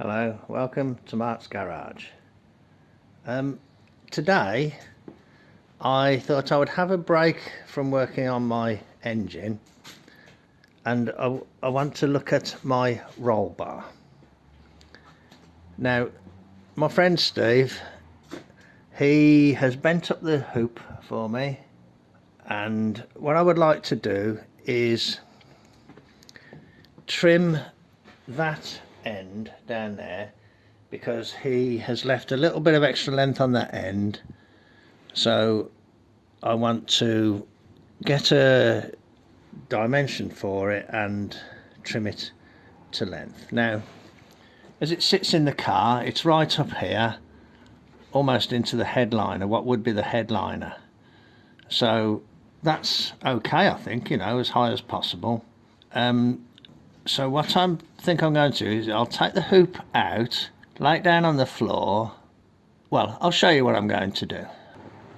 Hello, welcome to Mart's Garage. Today I thought I would have a break from working on my engine and I want to look at my roll bar. Now my friend Steve, he has bent up the hoop for me, and what I would like to do is trim that end down there because he has left a little bit of extra length on that end, so I want to get a dimension for it and trim it to length. Now as it sits in the car, it's right up here almost into the headliner, what would be the headliner, so that's okay, I think, you know, as high as possible. So what I think I'm going to do is I'll take the hoop out, lay it down on the floor. Well, I'll show you what I'm going to do.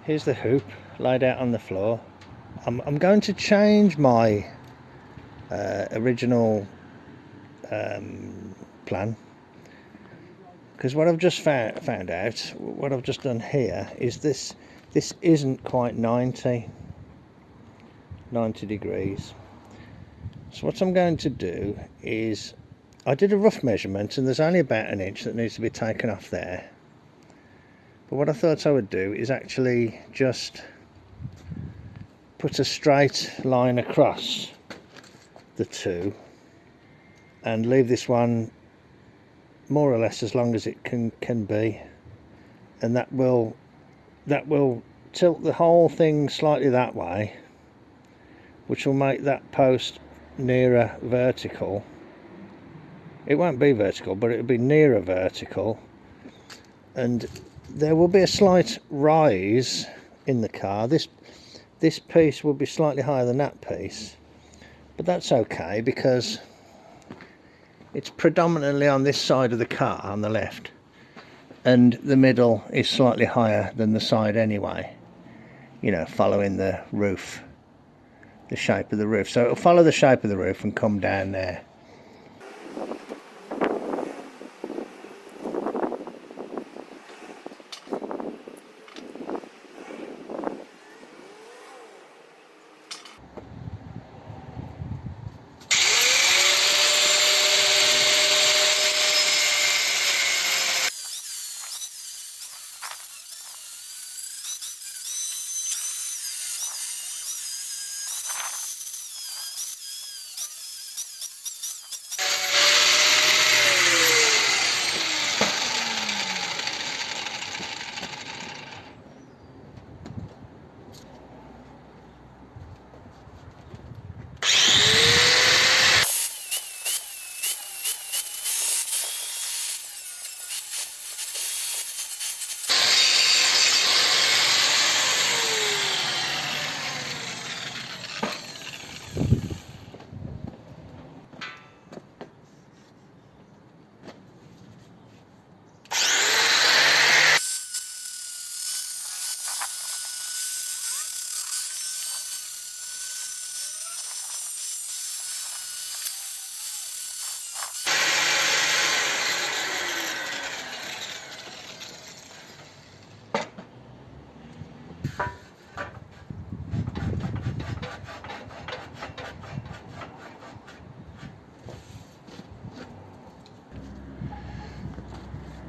Here's the hoop laid out on the floor. I'm going to change my original plan, because what I've just found out, what I've just done here is this isn't quite 90 degrees. So what I'm going to do is, I did a rough measurement and there's only about an inch that needs to be taken off there. But what I thought I would do is actually just put a straight line across the two and leave this one more or less as long as it can be, and that will tilt the whole thing slightly that way, which will make that post nearer vertical. It won't be vertical, but it'll be nearer vertical, and there will be a slight rise in the car. This piece will be slightly higher than that piece, but that's okay because it's predominantly on this side of the car, on the left, and the middle is slightly higher than the side anyway, you know, following the roof, the shape of the roof. So it'll follow the shape of the roof and come down there.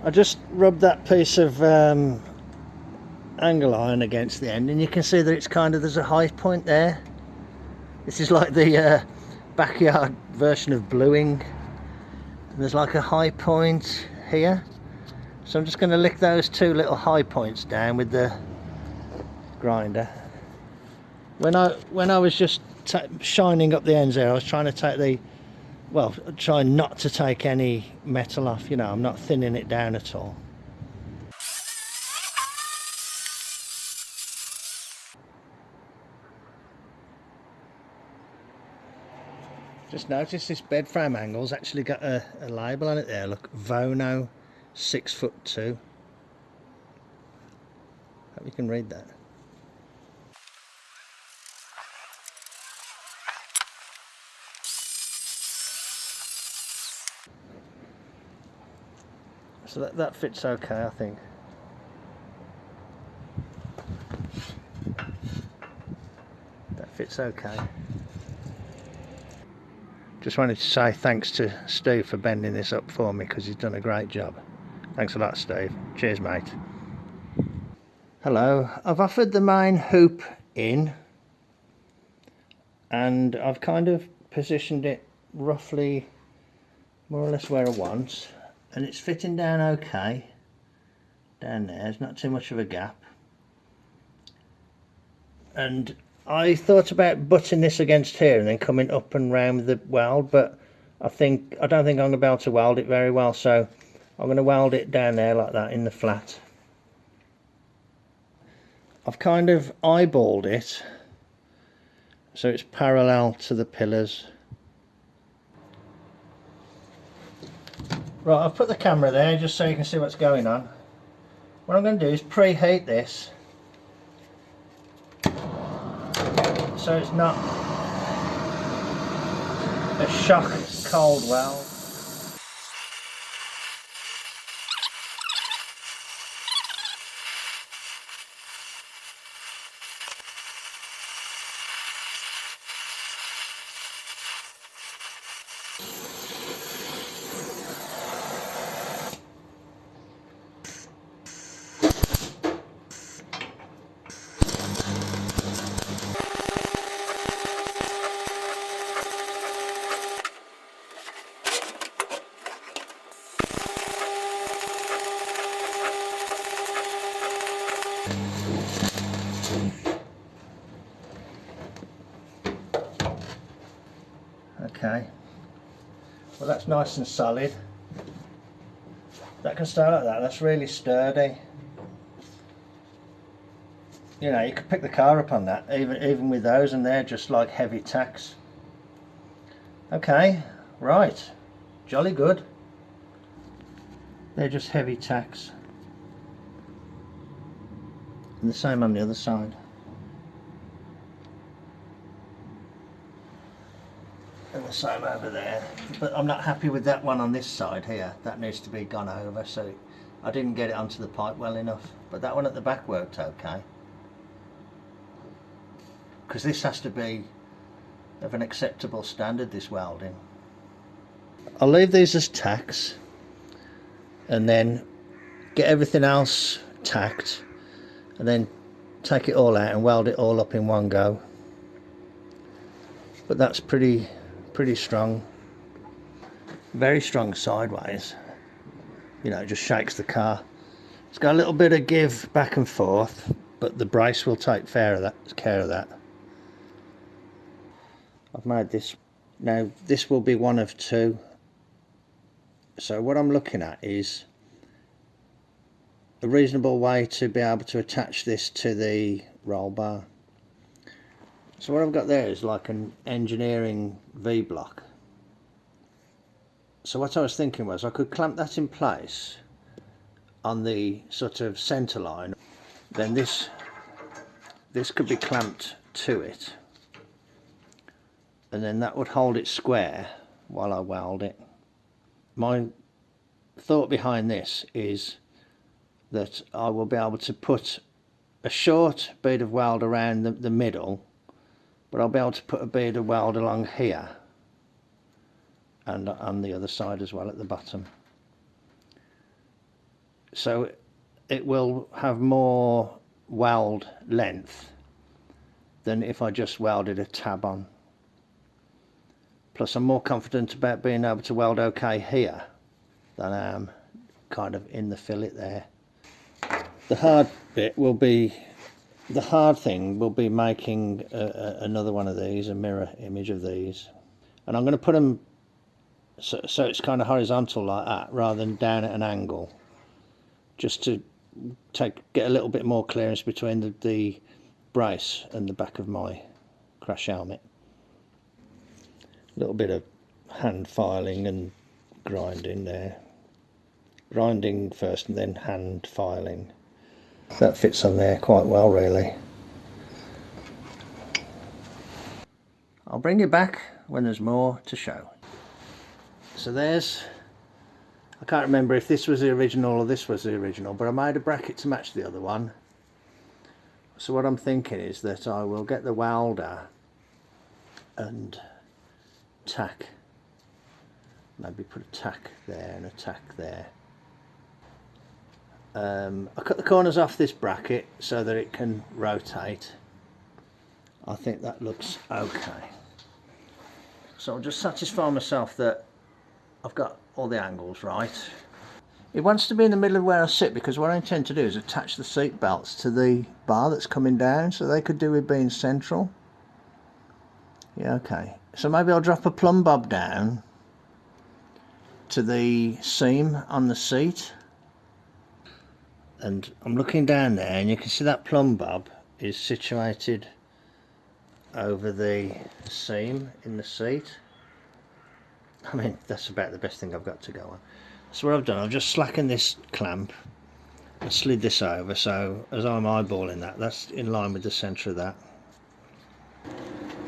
I just rubbed that piece of angle iron against the end, and you can see that it's kind of, there's a high point there. This is like the backyard version of bluing, and there's like a high point here. So I'm just going to lick those two little high points down with the grinder. When I was just shining up the ends there, I was trying to take try not to take any metal off, you know, I'm not thinning it down at all. Just notice this bed frame angle's actually got a label on it there, look, Vono 6'2". Hope you can read that. So that fits okay, I think. That fits okay. Just wanted to say thanks to Steve for bending this up for me, because he's done a great job. Thanks a lot, Steve. Cheers, mate. Hello. I've offered the main hoop in, and I've kind of positioned it roughly more or less where I want, and it's fitting down okay down there. There's not too much of a gap, and I thought about butting this against here and then coming up and round with the weld, but I don't think I'm going to be able to weld it very well, so I'm going to weld it down there like that in the flat. I've kind of eyeballed it so it's parallel to the pillars. Right, I've put the camera there just so you can see what's going on. What I'm going to do is preheat this so it's not a shock cold weld. Okay, well that's nice and solid. That can stay like that. That's really sturdy. You know, you could pick the car up on that, even with those, and they're just like heavy tacks. Okay, right, jolly good. They're just heavy tacks. And the same on the other side. And the same over there. But I'm not happy with that one on this side here. That needs to be gone over, so I didn't get it onto the pipe well enough. But that one at the back worked okay. Because this has to be of an acceptable standard, this welding. I'll leave these as tacks and then get everything else tacked and then take it all out and weld it all up in one go. But that's pretty strong, very strong sideways. You know, it just shakes the car. It's got a little bit of give back and forth, but the brace will take care of that. I've made this. Now this will be one of two. So what I'm looking at is a reasonable way to be able to attach this to the roll bar. So what I've got there is like an engineering V-block. So what I was thinking was I could clamp that in place on the sort of centre line. Then this could be clamped to it, and then that would hold it square while I weld it. My thought behind this is that I will be able to put a short bead of weld around the middle, but I'll be able to put a bead of weld along here and on the other side as well at the bottom. So it will have more weld length than if I just welded a tab on. Plus I'm more confident about being able to weld okay here than I am kind of in the fillet there. The hard bit will be, the hard thing will be making another one of these, a mirror image of these. And I'm going to put them so it's kind of horizontal like that rather than down at an angle, just to get a little bit more clearance between the brace and the back of my crash helmet. A little bit of hand filing and grinding there. Grinding first and then hand filing. That fits on there quite well really. I'll bring you back when there's more to show. So there's I can't remember if this was the original or this was the original, but I made a bracket to match the other one. So what I'm thinking is that I will get the welder and tack, maybe put a tack there and a tack there. I cut the corners off this bracket so that it can rotate. I think that looks okay. So I'll just satisfy myself that I've got all the angles right. It wants to be in the middle of where I sit, because what I intend to do is attach the seat belts to the bar that's coming down, so they could do with being central. Yeah, okay. So maybe I'll drop a plumb bob down to the seam on the seat. And I'm looking down there and you can see that plumb bob is situated over the seam in the seat. I mean, that's about the best thing I've got to go on. So what I've done, I've just slackened this clamp and slid this over, so as I'm eyeballing that, that's in line with the centre of that.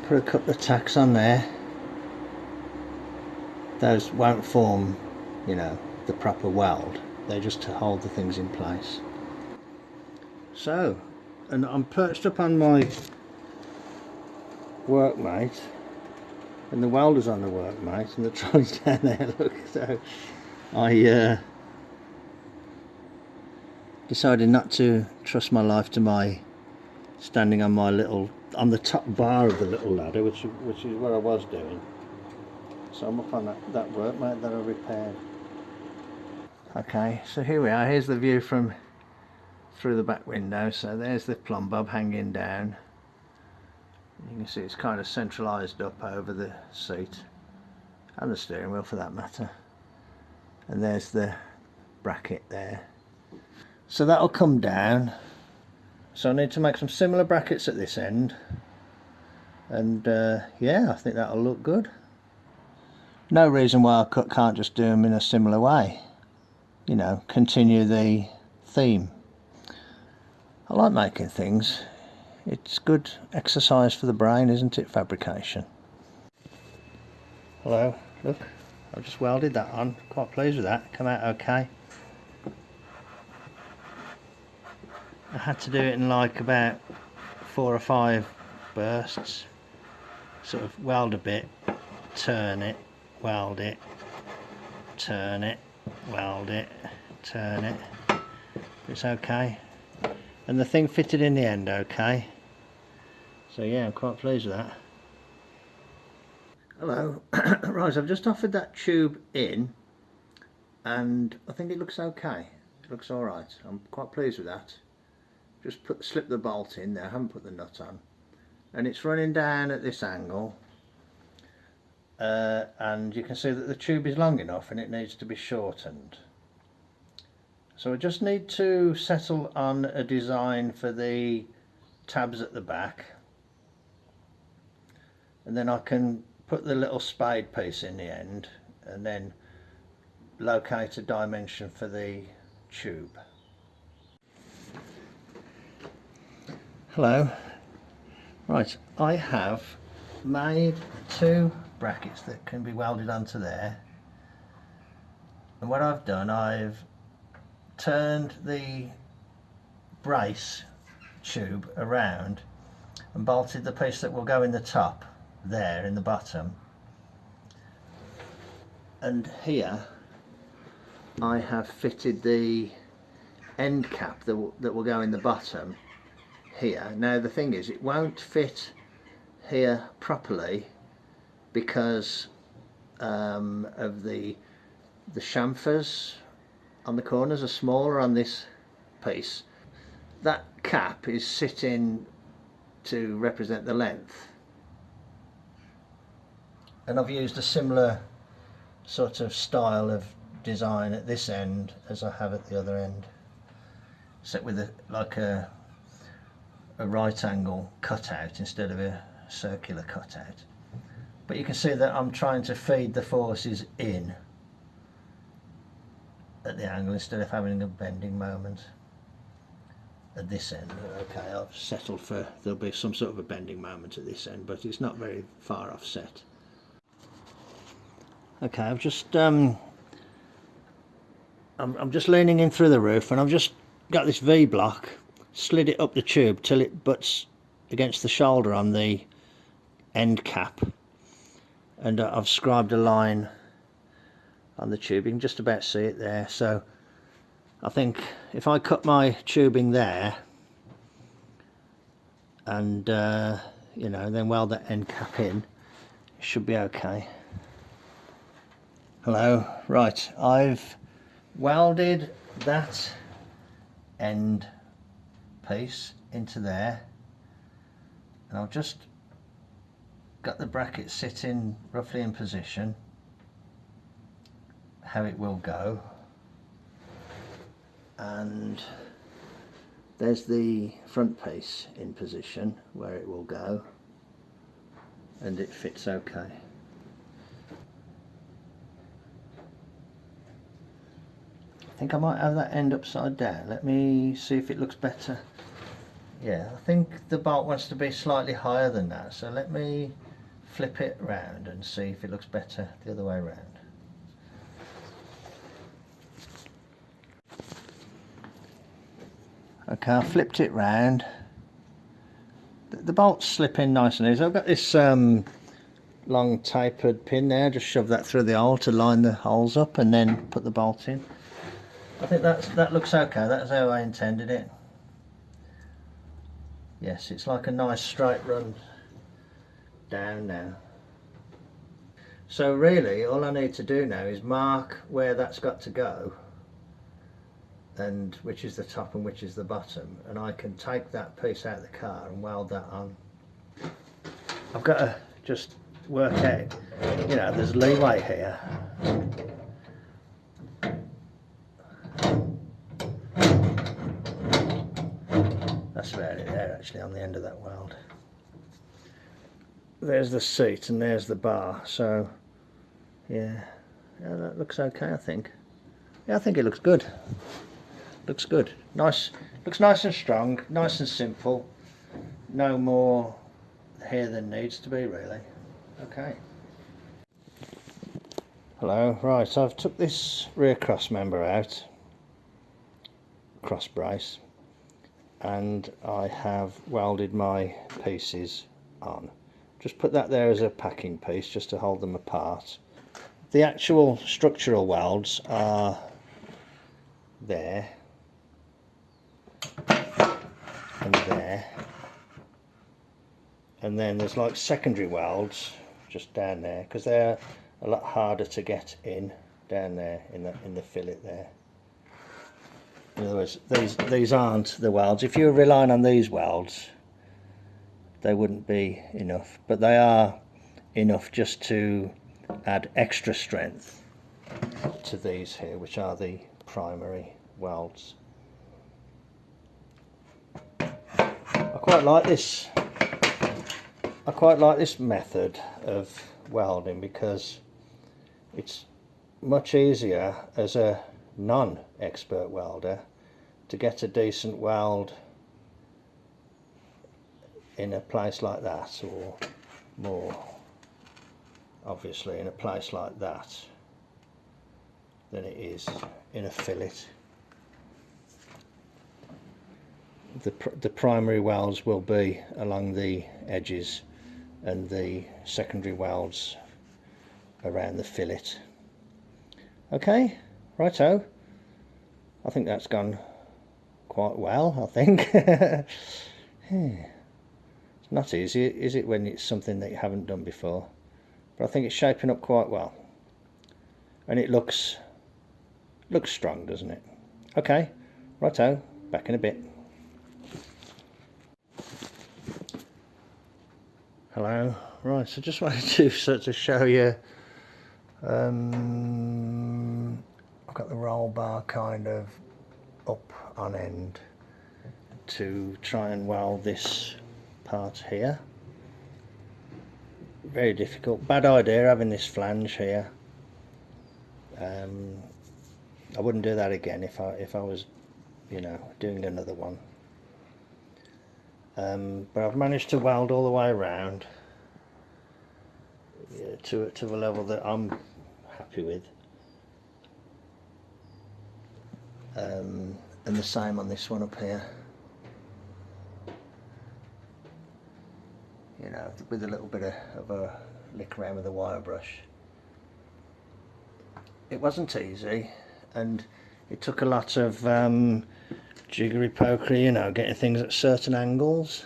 Put a couple of tacks on there. Those won't form, you know, the proper weld. They're just to hold the things in place. So, and I'm perched up on my workmate, and the welder's on the workmate, and the trolley's down there, look. So I decided not to trust my life to my standing on my on the top bar of the little ladder, which is what I was doing. So I'm up on that workmate that I repaired. Okay, so here we are. Here's the view from through the back window. So there's the plumb bob hanging down. You can see it's kind of centralised up over the seat and the steering wheel for that matter. And there's the bracket there. So that'll come down. So I need to make some similar brackets at this end. And yeah, I think that'll look good. No reason why I can't just do them in a similar way. You know, continue the theme. I like making things. It's good exercise for the brain, isn't it, fabrication? Hello, look, I've just welded that on. Quite pleased with that, come out okay. I had to do it in like about 4 or 5 bursts. Sort of weld a bit, turn it, weld it, turn it, weld it, turn it. It's okay. And the thing fitted in the end okay. So yeah, I'm quite pleased with that. Hello. Right, I've just offered that tube in and I think it looks okay. It looks alright. I'm quite pleased with that. Just slip the bolt in there, I haven't put the nut on. And it's running down at this angle. And you can see that the tube is long enough and it needs to be shortened. So I just need to settle on a design for the tabs at the back, and then I can put the little spade piece in the end and then locate a dimension for the tube. Hello. Right, I have made 2 brackets that can be welded onto there, and what I've done, I've turned the brace tube around and bolted the piece that will go in the top there in the bottom, and here I have fitted the end cap that will go in the bottom here. Now the thing is, it won't fit here properly because of the chamfers on the corners are smaller on this piece. That cap is sitting to represent the length, and I've used a similar sort of style of design at this end as I have at the other end, except with like a right angle cutout instead of a circular cutout. But you can see that I'm trying to feed the forces in at the angle instead of having a bending moment at this end. Okay, I've settled for there'll be some sort of a bending moment at this end, but it's not very far offset. Okay, I've just I'm just leaning in through the roof, and I've just got this V-block, slid it up the tube till it butts against the shoulder on the end cap, and I've scribed a line on the tube. You can just about see it there. So I think if I cut my tubing there and you know, then weld that end cap in, it should be okay. Hello, right, I've welded that end piece into there, and I've just got the bracket sitting roughly in position how it will go, and there's the front piece in position where it will go, and it fits okay. I think I might have that end upside down. Let me see if it looks better. Yeah, I think the bolt wants to be slightly higher than that, so let me flip it round and see if it looks better the other way around. Okay, I flipped it round. The bolts slip in nice and easy. I've got this long tapered pin there, just shove that through the hole to line the holes up and then put the bolt in. I think that looks okay. That's how I intended it. Yes, it's like a nice straight run down now. So really all I need to do now is mark where that's got to go, and which is the top and which is the bottom, and I can take that piece out of the car and weld that on. I've got to just work out, you know, there's leeway here. That's about it there actually on the end of that weld. There's the seat and there's the bar, so yeah, that looks okay I think. Yeah, I think it looks good. Looks good. Nice, looks nice and strong, nice and simple. No more here than needs to be really. Okay. Hello, right, so I've took this rear cross member out, cross brace, and I have welded my pieces on. Just put that there as a packing piece just to hold them apart. The actual structural welds are there and there, and then there's like secondary welds just down there because they're a lot harder to get in down there in the fillet there. In other words, these aren't the welds. If you were relying on these welds, they wouldn't be enough, but they are enough just to add extra strength to these here, which are the primary welds. I quite like this method of welding because it's much easier as a non-expert welder to get a decent weld in a place like that, or more obviously in a place like that, than it is in a fillet. The primary welds will be along the edges and the secondary welds around the fillet. Okay, righto. I think that's gone quite well, I think. It's not easy, is it, when it's something that you haven't done before? But I think it's shaping up quite well. And it looks strong, doesn't it? Okay, righto, back in a bit. Hello, right, so just wanted to sort of show you, I've got the roll bar kind of up on end to try and weld this part here. Very difficult, bad idea having this flange here. I wouldn't do that again if I was, you know, doing another one. But I've managed to weld all the way around to the level that I'm happy with. and the same on this one up here, you know, with a little bit of a lick around with a wire brush. It wasn't easy, and it took a lot of jiggery pokery, you know, getting things at certain angles,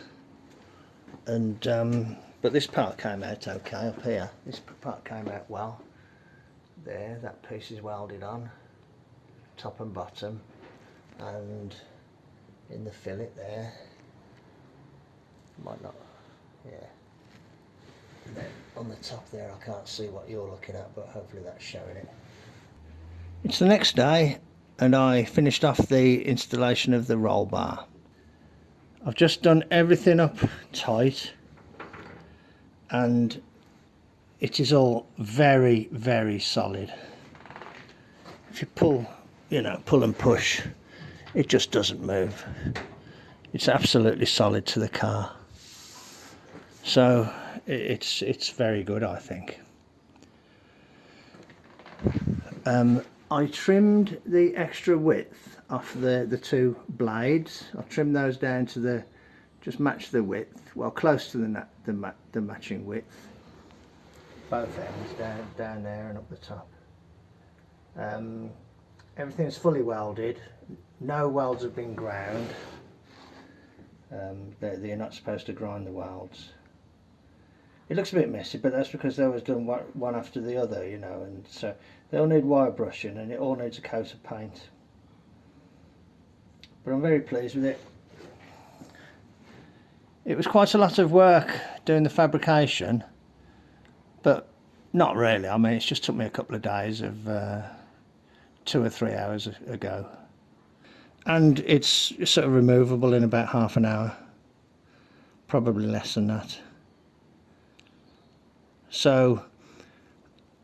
and but this part came out okay up here. This part came out well. There, that piece is welded on, top and bottom, and in the fillet there, might not, yeah. And then on the top there, I can't see what you're looking at, but hopefully that's showing it. It's the next day, and I finished off the installation of the roll bar. I've just done everything up tight, and it is all very, very solid. If you pull, you know, pull and push, it just doesn't move. It's absolutely solid to the car. So it's very good, I think. I trimmed the extra width off the two blades. I trimmed those down to the, just match the width, well, close to the matching width. Both ends, down there and up the top. Everything's fully welded. No welds have been ground. You're not supposed to grind the welds. It looks a bit messy, but that's because they was done one after the other, you know, and so they all need wire brushing, and it all needs a coat of paint. But I'm very pleased with it. It was quite a lot of work doing the fabrication, but not really. I mean, it's just took me a couple of days of 2 or 3 hours ago. And it's sort of removable in about half an hour, probably less than that. So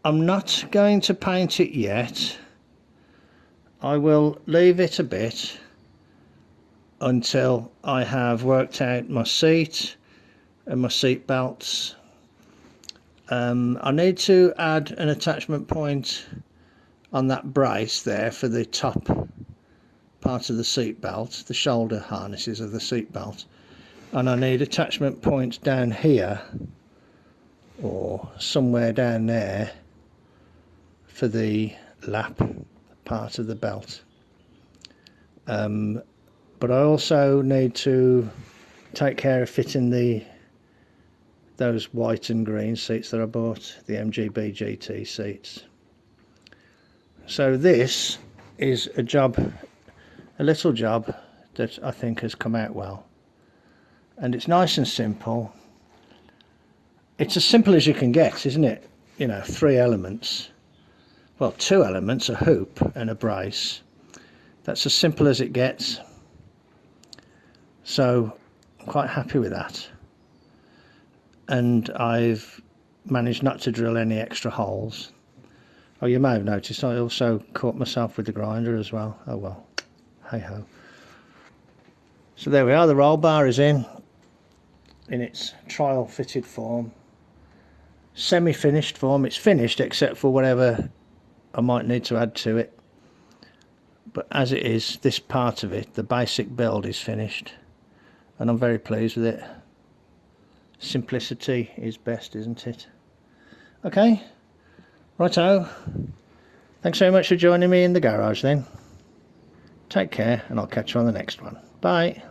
I'm not going to paint it yet. I will leave it a bit until I have worked out my seat and my seat belts. I need to add an attachment point on that brace there for the top part of the seat belt, the shoulder harnesses of the seat belt, and I need attachment points down here or somewhere down there for the lap part of the belt. But I also need to take care of fitting those white and green seats that I bought, the MGB GT seats. So this is a little job that I think has come out well, and it's nice and simple. It's as simple as you can get, isn't it? You know, 3 elements, well, 2 elements, a hoop and a brace. That's as simple as it gets. So I'm quite happy with that, and I've managed not to drill any extra holes. Oh, you may have noticed I also caught myself with the grinder as well. Oh well, hey ho. So there we are, the roll bar is in its trial fitted form, semi-finished form. It's finished except for whatever I might need to add to it, but as it is, this part of it, the basic build, is finished, and I'm very pleased with it. Simplicity is best, isn't it? Okay, righto. Thanks very much for joining me in the garage then. Take care, and I'll catch you on the next one. Bye.